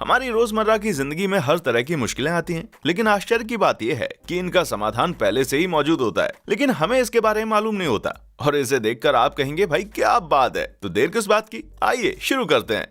हमारी रोजमर्रा की जिंदगी में हर तरह की मुश्किलें आती हैं, लेकिन आश्चर्य की बात यह है कि इनका समाधान पहले से ही मौजूद होता है, लेकिन हमें इसके बारे में मालूम नहीं होता। और इसे देखकर आप कहेंगे भाई क्या बात है, तो देर किस बात की, आइए शुरू करते हैं।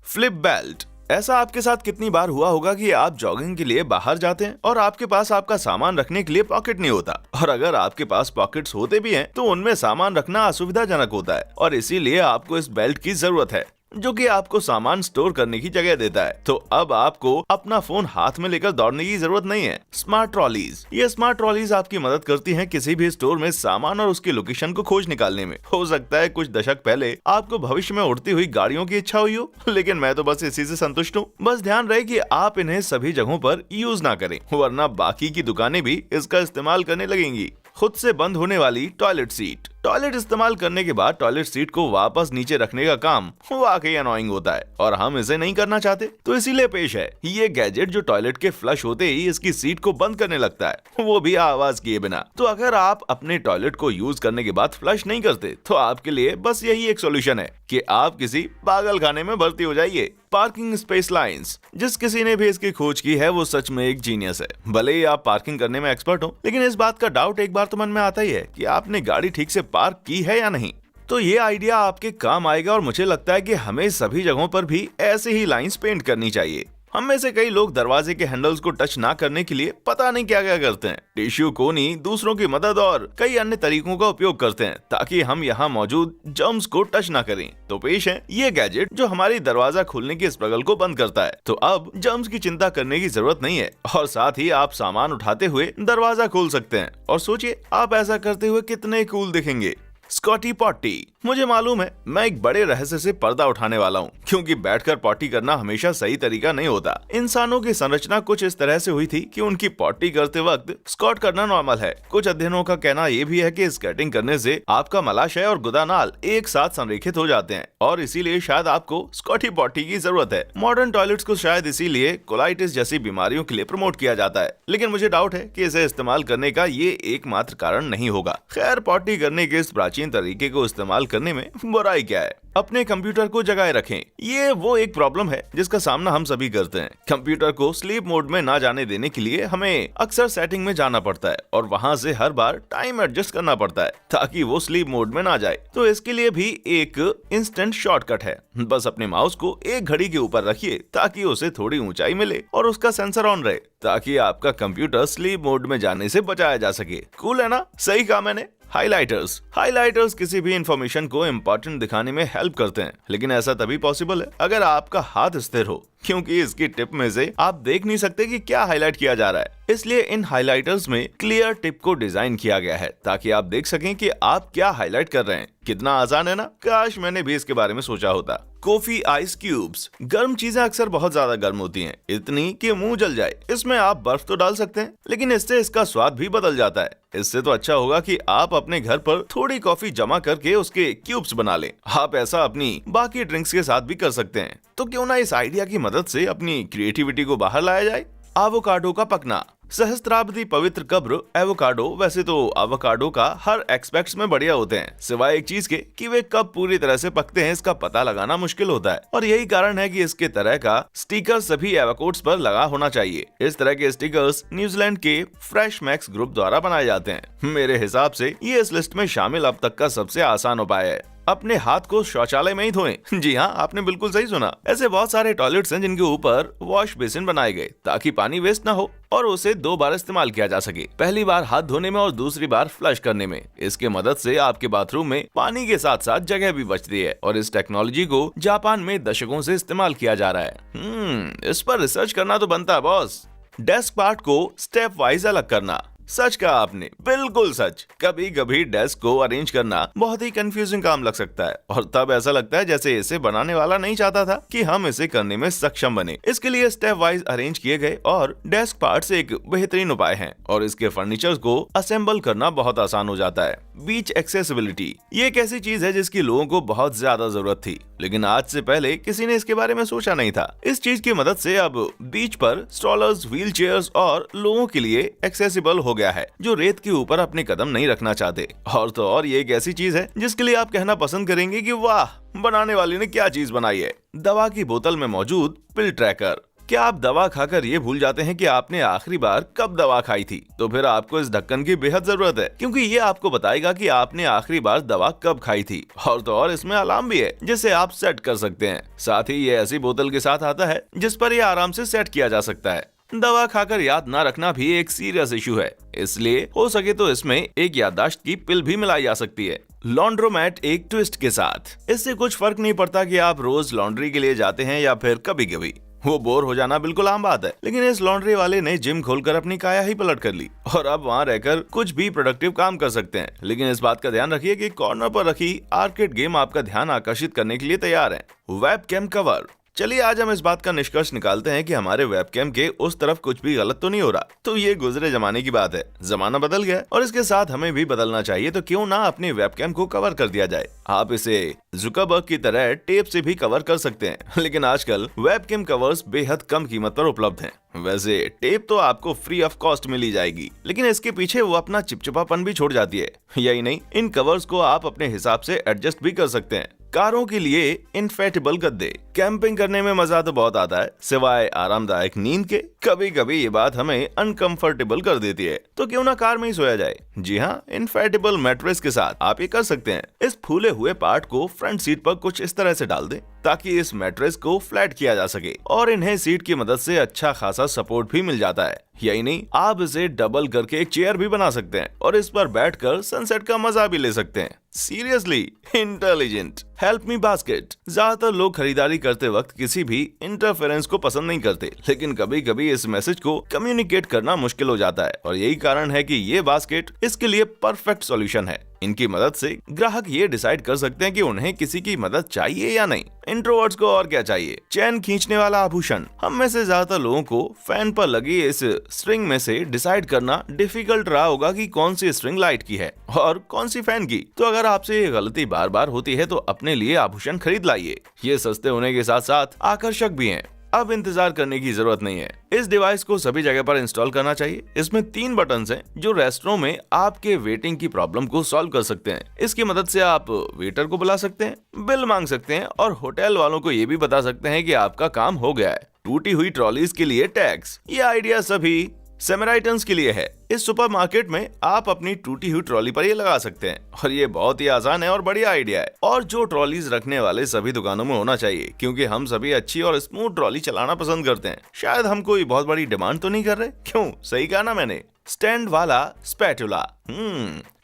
Flip belt. ऐसा आपके साथ कितनी बार हुआ होगा कि आप जॉगिंग के लिए बाहर जाते हैं और आपके पास आपका सामान रखने के लिए पॉकेट नहीं होता, और अगर आपके पास पॉकेट्स होते भी हैं तो उनमें सामान रखना असुविधाजनक होता है, और इसीलिए आपको इस बेल्ट की जरूरत है जो कि आपको सामान स्टोर करने की जगह देता है। तो अब आपको अपना फोन हाथ में लेकर दौड़ने की जरूरत नहीं है। Smart trolleys. ये स्मार्ट ट्रॉलीज आपकी मदद करती हैं किसी भी स्टोर में सामान और उसकी लोकेशन को खोज निकालने में। हो सकता है कुछ दशक पहले आपको भविष्य में उड़ती हुई गाड़ियों की इच्छा हुई हो, लेकिन मैं तो बस इसी से संतुष्ट हूँ। बस ध्यान रहे कि आप इन्हें सभी जगहों पर यूज ना करें, वरना बाकी की दुकानें भी इसका इस्तेमाल करने लगेंगी। खुद से बंद होने वाली टॉयलेट सीट। टॉयलेट इस्तेमाल करने के बाद टॉयलेट सीट को वापस नीचे रखने का काम वाकई अनोइंग होता है और हम इसे नहीं करना चाहते, तो इसीलिए पेश है ये गैजेट जो टॉयलेट के फ्लश होते ही इसकी सीट को बंद करने लगता है, वो भी आवाज किए बिना। तो अगर आप अपने टॉयलेट को यूज करने के बाद फ्लश नहीं करते तो आपके लिए बस यही एक सोल्यूशन है कि आप किसी पागल खाने में भर्ती हो जाइए। Parking space lines. जिस किसी ने भी इसकी खोज की है वो सच में एक जीनियस है। भले ही आप पार्किंग करने में एक्सपर्ट हो, लेकिन इस बात का डाउट एक बार तो मन में आता ही है कि आपने गाड़ी ठीक से पार्क की है या नहीं। तो ये आइडिया आपके काम आएगा, और मुझे लगता है कि हमें सभी जगहों पर भी ऐसे ही लाइंस पेंट करनी चाहिए। हम में से कई लोग दरवाजे के हैंडल्स को टच ना करने के लिए पता नहीं क्या क्या करते हैं। टिश्यू कोनी, दूसरों की मदद और कई अन्य तरीकों का उपयोग करते हैं ताकि हम यहाँ मौजूद जर्म्स को टच ना करें। तो पेश है ये गैजेट जो हमारी दरवाजा खोलने की स्ट्रगल को बंद करता है। तो अब जर्म्स की चिंता करने की जरूरत नहीं है, और साथ ही आप सामान उठाते हुए दरवाजा खोल सकते हैं। और सोचिए आप ऐसा करते हुए कितने कूल दिखेंगे। Scotty Potty. मुझे मालूम है मैं एक बड़े रहस्य से पर्दा उठाने वाला हूँ, क्योंकि बैठकर पॉटी करना हमेशा सही तरीका नहीं होता। इंसानों की संरचना कुछ इस तरह से हुई थी कि उनकी पॉटी करते वक्त स्क्वाट करना नॉर्मल है। कुछ अध्ययनों का कहना यह भी है कि स्केटिंग करने से आपका मलाशय और गुदानाल एक साथ संरेखित हो जाते हैं, और इसीलिए शायद आपको स्कॉटी पॉटी की जरूरत है। मॉडर्न टॉयलेट्स को शायद इसीलिए कोलाइटिस जैसी बीमारियों के लिए प्रमोट किया जाता है, लेकिन मुझे डाउट है कि इसे इस्तेमाल करने का ये एकमात्र कारण नहीं होगा। खैर, पॉटी करने के इस प्राचीन तरीके को इस्तेमाल करने में बुराई क्या है। अपने कंप्यूटर को जगाए रखें। ये वो एक प्रॉब्लम है जिसका सामना हम सभी करते हैं। कंप्यूटर को स्लीप मोड में ना जाने देने के लिए हमें अक्सर सेटिंग में जाना पड़ता है और वहां से हर बार टाइम एडजस्ट करना पड़ता है ताकि वो स्लीप मोड में ना जाए। तो इसके लिए भी एक इंस्टेंट शॉर्टकट है। बस अपने माउस को एक घड़ी के ऊपर रखिए ताकि उसे थोड़ी ऊंचाई मिले और उसका सेंसर ऑन रहे, ताकि आपका कंप्यूटर स्लीप मोड में जाने से बचाया जा सके। कूल है ना? सही कहा मैंने। हाइलाइटर्स किसी भी इंफॉर्मेशन को इम्पोर्टेंट दिखाने में हेल्प करते हैं, लेकिन ऐसा तभी पॉसिबल है अगर आपका हाथ स्थिर हो, क्योंकि इसकी टिप में से आप देख नहीं सकते कि क्या हाईलाइट किया जा रहा है। इसलिए इन हाइलाइटर्स में क्लियर टिप को डिजाइन किया गया है ताकि आप देख सकें कि आप क्या हाईलाइट कर रहे हैं। कितना आसान है ना? काश मैंने भी इसके बारे में सोचा होता। Coffee ice cubes. गर्म चीजें अक्सर बहुत ज्यादा गर्म होती हैं, इतनी कि मुंह जल जाए। इसमें आप बर्फ तो डाल सकते हैं, लेकिन इससे इसका स्वाद भी बदल जाता है। इससे तो अच्छा होगा कि आप अपने घर पर थोड़ी कॉफी जमा करके उसके क्यूब्स बना लें। आप ऐसा अपनी बाकी ड्रिंक्स के साथ भी कर सकते हैं। तो क्यों ना इस आइडिया की मदद से अपनी क्रिएटिविटी को बाहर लाया जाए। एवोकाडो का पकना। सहस्त्राब्दी पवित्र कब्र एवोकाडो। वैसे तो एवोकाडो का हर एस्पेक्ट्स में बढ़िया होते हैं, सिवाय एक चीज के कि वे कब पूरी तरह से पकते हैं इसका पता लगाना मुश्किल होता है, और यही कारण है कि इसके तरह का स्टिकर सभी एवोकाडोस पर लगा होना चाहिए। इस तरह के स्टिकर्स न्यूजीलैंड के फ्रेश मैक्स ग्रुप द्वारा बनाए जाते हैं। मेरे हिसाब से ये इस लिस्ट में शामिल अब तक का सबसे आसान उपाय है। अपने हाथ को शौचालय में ही धोएं। जी हाँ, आपने बिल्कुल सही सुना। ऐसे बहुत सारे टॉयलेट्स हैं जिनके ऊपर वॉश बेसिन बनाए गए ताकि पानी वेस्ट ना हो और उसे 2 बार इस्तेमाल किया जा सके, पहली बार हाथ धोने में और दूसरी बार फ्लश करने में। इसके मदद से आपके बाथरूम में पानी के साथ साथ जगह भी बचती है, और इस टेक्नोलॉजी को जापान में दशकों से इस्तेमाल किया जा रहा है। इस पर रिसर्च करना तो बनता है बॉस। डेस्क पार्ट को स्टेप वाइज अलग करना। सच कहा आपने, बिल्कुल सच। कभी कभी डेस्क को अरेंज करना बहुत ही कंफ्यूजिंग काम लग सकता है, और तब ऐसा लगता है जैसे इसे बनाने वाला नहीं चाहता था कि हम इसे करने में सक्षम बने। इसके लिए स्टेप वाइज अरेंज किए गए और डेस्क पार्ट्स एक बेहतरीन उपाय हैं, और इसके फर्नीचर को असेंबल करना बहुत आसान हो जाता है। बीच एक्सेसिबिलिटी। ये एक ऐसी चीज है जिसकी लोगों को बहुत ज्यादा जरूरत थी, लेकिन आज से पहले किसी ने इसके बारे में सोचा नहीं था। इस चीज की मदद से अब बीच पर स्ट्रॉलर्स, व्हील चेयर्स और लोगों के लिए एक्सेसिबल हो गया है जो रेत के ऊपर अपने कदम नहीं रखना चाहते। और तो और ये एक ऐसी चीज है जिसके लिए आप कहना पसंद करेंगे कि वाह, बनाने वाले ने क्या चीज बनाई है। दवा की बोतल में मौजूद पिल ट्रैकर। क्या आप दवा खाकर ये भूल जाते हैं कि आपने आखिरी बार कब दवा खाई थी? तो फिर आपको इस ढक्कन की बेहद जरूरत है, क्योंकि ये आपको बताएगा कि आपने आखिरी बार दवा कब खाई थी। और तो और इसमें अलार्म भी है जिसे आप सेट कर सकते हैं। साथ ही ये ऐसी बोतल के साथ आता है जिस पर ये आराम से सेट किया जा सकता है। दवा खाकर याद ना रखना भी एक सीरियस इशू है, इसलिए हो सके तो इसमें एक याददाश्त की पिल भी मिलाई जा सकती है। लॉन्ड्रोमैट एक ट्विस्ट के साथ। इससे कुछ फर्क नहीं पड़ता कि आप रोज लॉन्ड्री के लिए जाते हैं या फिर कभी कभी। वो बोर हो जाना बिल्कुल आम बात है, लेकिन इस लॉन्ड्री वाले ने जिम खोलकर अपनी काया ही पलट कर ली और अब वहाँ रहकर कुछ भी प्रोडक्टिव काम कर सकते हैं। लेकिन इस बात का ध्यान रखिए कि कॉर्नर पर रखी आर्केड गेम आपका ध्यान आकर्षित करने के लिए तैयार है। Webcam cover. चलिए आज हम इस बात का निष्कर्ष निकालते हैं कि हमारे वेबकैम के उस तरफ कुछ भी गलत तो नहीं हो रहा। तो ये गुजरे जमाने की बात है, जमाना बदल गया और इसके साथ हमें भी बदलना चाहिए। तो क्यों ना अपने वेबकैम को कवर कर दिया जाए। आप इसे जुकरबर्ग की तरह टेप से भी कवर कर सकते हैं, लेकिन आजकल वेबकैम कवर्स बेहद कम कीमत पर उपलब्ध हैं। वैसे टेप तो आपको फ्री ऑफ कॉस्ट मिली जाएगी, लेकिन इसके पीछे वो अपना चिपचिपापन भी छोड़ जाती है। यही नहीं, इन कवर्स को आप अपने हिसाब से एडजस्ट भी कर सकते हैं। कारों के लिए इनफेटेबल गद्दे। कैंपिंग करने में मजा तो बहुत आता है, सिवाय आरामदायक नींद के। कभी कभी ये बात हमें अनकंफर्टेबल कर देती है, तो क्यों ना कार में ही सोया जाए। जी हाँ, इनफेटेबल मैट्रेस के साथ आप ये कर सकते हैं। इस फूले हुए पार्ट को फ्रंट सीट पर कुछ इस तरह से डाल दें ताकि इस मैट्रेस को फ्लैट किया जा सके और इन्हें सीट की मदद से अच्छा खासा सपोर्ट भी मिल जाता है। यही नहीं, आप इसे डबल करके एक चेयर भी बना सकते हैं और इस पर बैठकर सनसेट का मजा भी ले सकते हैं। Seriously intelligent. Help me basket. ज्यादातर लोग खरीदारी करते वक्त किसी भी इंटरफेरेंस को पसंद नहीं करते, लेकिन कभी कभी इस मैसेज को कम्युनिकेट करना मुश्किल हो जाता है और यही कारण है कि ये बास्केट इसके लिए परफेक्ट सॉल्यूशन है। इनकी मदद से ग्राहक ये डिसाइड कर सकते हैं कि उन्हें किसी की मदद चाहिए या नहीं। इंट्रोवर्ट्स को और क्या चाहिए? चैन खींचने वाला आभूषण। हम में से ज्यादातर लोगों को फैन पर लगी इस स्ट्रिंग में से डिसाइड करना डिफिकल्ट रहा होगा कि कौन सी स्ट्रिंग लाइट की है और कौन सी फैन की। तो अगर आपसे ये गलती बार बार होती है तो अपने लिए आभूषण खरीद लाइए। ये सस्ते होने के साथ साथ आकर्षक भी हैं। अब इंतजार करने की जरूरत नहीं है। इस डिवाइस को सभी जगह पर इंस्टॉल करना चाहिए। इसमें 3 बटन्स हैं जो रेस्टोरेंट में आपके वेटिंग की प्रॉब्लम को सॉल्व कर सकते हैं। इसकी मदद से आप वेटर को बुला सकते हैं, बिल मांग सकते हैं और होटल वालों को ये भी बता सकते हैं कि आपका काम हो गया है। टूटी हुई ट्रॉलीज के लिए टैक्स। ये आइडिया सभी सेमेराइटन्स के लिए है। इस सुपरमार्केट में आप अपनी टूटी हुई ट्रॉली पर ये लगा सकते हैं और ये बहुत ही आसान है और बढ़िया आइडिया है और जो ट्रॉलीज रखने वाले सभी दुकानों में होना चाहिए, क्योंकि हम सभी अच्छी और स्मूथ ट्रॉली चलाना पसंद करते हैं। शायद हम कोई बहुत बड़ी डिमांड तो नहीं कर रहे। क्यों, सही कहा ना मैंने। स्टैंड वाला स्पैटुला।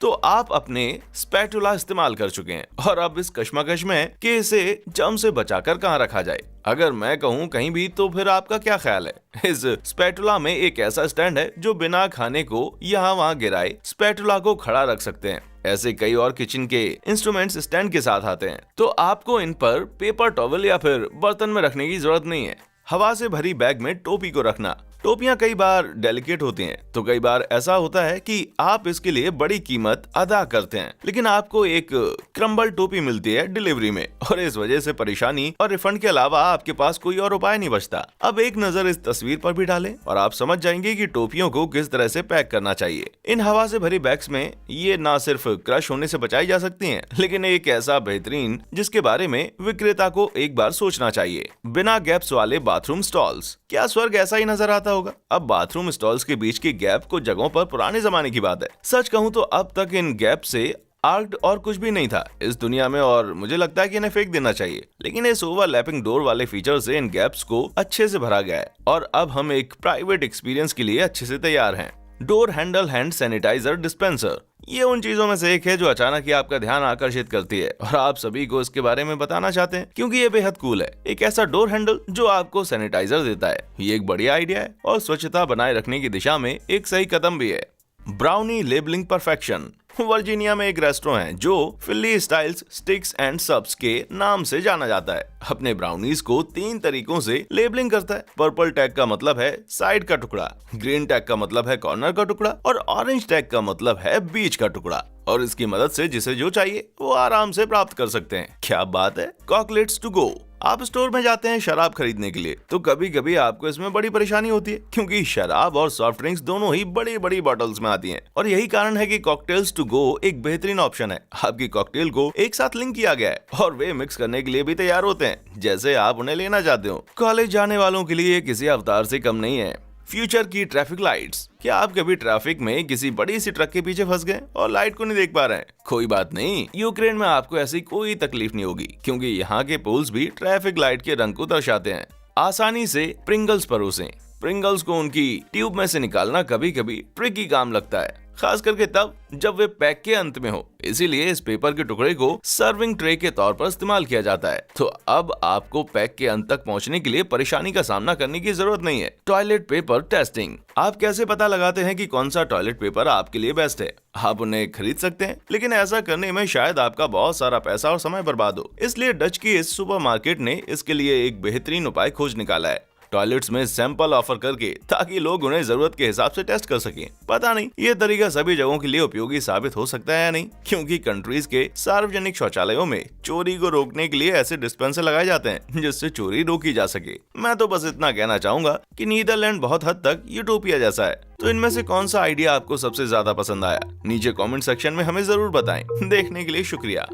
तो आप अपने स्पैटुला इस्तेमाल कर चुके हैं और अब इस कश्मकश में कि इसे जम से बचाकर कहाँ रखा जाए। अगर मैं कहूँ कहीं भी, तो फिर आपका क्या ख्याल है? इस स्पैटुला में एक ऐसा स्टैंड है जो बिना खाने को यहाँ वहाँ गिराए स्पैटुला को खड़ा रख सकते हैं। ऐसे कई और किचन के इंस्ट्रूमेंट्स स्टैंड के साथ आते हैं, तो आपको इन पर पेपर टॉवल या फिर बर्तन में रखने की जरूरत नहीं है। हवा से भरी बैग में टोपी को रखना। टोपियां कई बार डेलिकेट होती हैं, तो कई बार ऐसा होता है कि आप इसके लिए बड़ी कीमत अदा करते हैं, लेकिन आपको एक क्रम्बल टोपी मिलती है डिलीवरी में और इस वजह से परेशानी और रिफंड के अलावा आपके पास कोई और उपाय नहीं बचता। अब एक नजर इस तस्वीर पर भी डालें और आप समझ जाएंगे कि टोपियों को किस तरह से पैक करना चाहिए। इन हवा से भरी बैग्स में ये ना सिर्फ क्रश होने से बचाई जा सकती हैं, लेकिन एक ऐसा बेहतरीन जिसके बारे में विक्रेता को एक बार सोचना चाहिए। बिना गैप्स वाले बाथरूम स्टॉल्स। क्या स्वर्ग ऐसा ही नजर आता होगा? अब बाथरूम स्टॉल्स के बीच की गैप कुछ जगहों पर पुराने जमाने की बात है। सच कहूं तो अब तक इन गैप से आर्ट और कुछ भी नहीं था इस दुनिया में और मुझे लगता है कि इन्हें फेंक देना चाहिए, लेकिन इस ओवरलैपिंग डोर वाले फीचर से इन गैप्स को अच्छे से भरा गया है और अब हम एक प्राइवेट एक्सपीरियंस के लिए अच्छे से तैयार हैं। Door handle hand sanitizer dispenser. ये उन चीजों में से एक है जो अचानक ही आपका ध्यान आकर्षित करती है और आप सभी को इसके बारे में बताना चाहते हैं क्योंकि ये बेहद कूल है। एक ऐसा डोर हैंडल जो आपको सैनिटाइजर देता है। ये एक बढ़िया आइडिया है और स्वच्छता बनाए रखने की दिशा में एक सही कदम भी है। Brownie labelling perfection. वर्जीनिया में एक रेस्टोरेंट है जो फिली स्टाइल्स स्टिक्स एंड सब्स के नाम से जाना जाता है। अपने ब्राउनीज को 3 तरीकों से लेबलिंग करता है। पर्पल टैग का मतलब है साइड का टुकड़ा, ग्रीन टैग का मतलब है कॉर्नर का टुकड़ा और ऑरेंज टैग का मतलब है बीच का टुकड़ा। और इसकी मदद से जिसे जो चाहिए वो आराम से प्राप्त कर सकते हैं। क्या बात है। कॉकलेट्स टू गो। आप स्टोर में जाते हैं शराब खरीदने के लिए, तो कभी कभी आपको इसमें बड़ी परेशानी होती है, क्योंकि शराब और सॉफ्ट ड्रिंक्स दोनों ही बड़ी बड़ी बॉटल्स में आती हैं। और यही कारण है कि कॉकटेल्स टू गो एक बेहतरीन ऑप्शन है। आपकी कॉकटेल को एक साथ लिंक किया गया है और वे मिक्स करने के लिए भी तैयार होते हैं जैसे आप उन्हें लेना चाहते हो। कॉलेज जाने वालों के लिए किसी अवतार से कम नहीं है। फ्यूचर की ट्रैफिक लाइट्स। क्या आप कभी ट्रैफिक में किसी बड़ी सी ट्रक के पीछे फंस गए और लाइट को नहीं देख पा रहे हैं? कोई बात नहीं, यूक्रेन में आपको ऐसी कोई तकलीफ नहीं होगी, क्योंकि यहाँ के पोल्स भी ट्रैफिक लाइट के रंग को दर्शाते हैं। आसानी से प्रिंगल्स परोसें। प्रिंगल्स को उनकी ट्यूब में से निकालना कभी कभी ट्रिकी काम लगता है, खास करके तब जब वे पैक के अंत में हो। इसीलिए इस पेपर के टुकड़े को सर्विंग ट्रे के तौर पर इस्तेमाल किया जाता है। तो अब आपको पैक के अंत तक पहुंचने के लिए परेशानी का सामना करने की जरूरत नहीं है। Toilet paper testing. आप कैसे पता लगाते हैं कि कौन सा टॉयलेट पेपर आपके लिए बेस्ट है? आप उन्हें खरीद सकते हैं, लेकिन ऐसा करने में शायद आपका बहुत सारा पैसा और समय बर्बाद हो। इसलिए डच की इस सुपरमार्केट ने इसके लिए एक बेहतरीन उपाय खोज निकाला है, टॉयलेट्स में सैंपल ऑफर करके, ताकि लोग उन्हें जरूरत के हिसाब से टेस्ट कर सकें। पता नहीं ये तरीका सभी जगहों के लिए उपयोगी साबित हो सकता है या नहीं, क्योंकि कंट्रीज के सार्वजनिक शौचालयों में चोरी को रोकने के लिए ऐसे डिस्पेंसर लगाए जाते हैं जिससे चोरी रोकी जा सके। मैं तो बस इतना कहना चाहूंगा कि नीदरलैंड बहुत हद तक यूटोपिया जैसा है। तो इनमें से कौन सा आइडिया आपको सबसे ज्यादा पसंद आया? नीचे कमेंट सेक्शन में हमें जरूर बताएं। देखने के लिए शुक्रिया।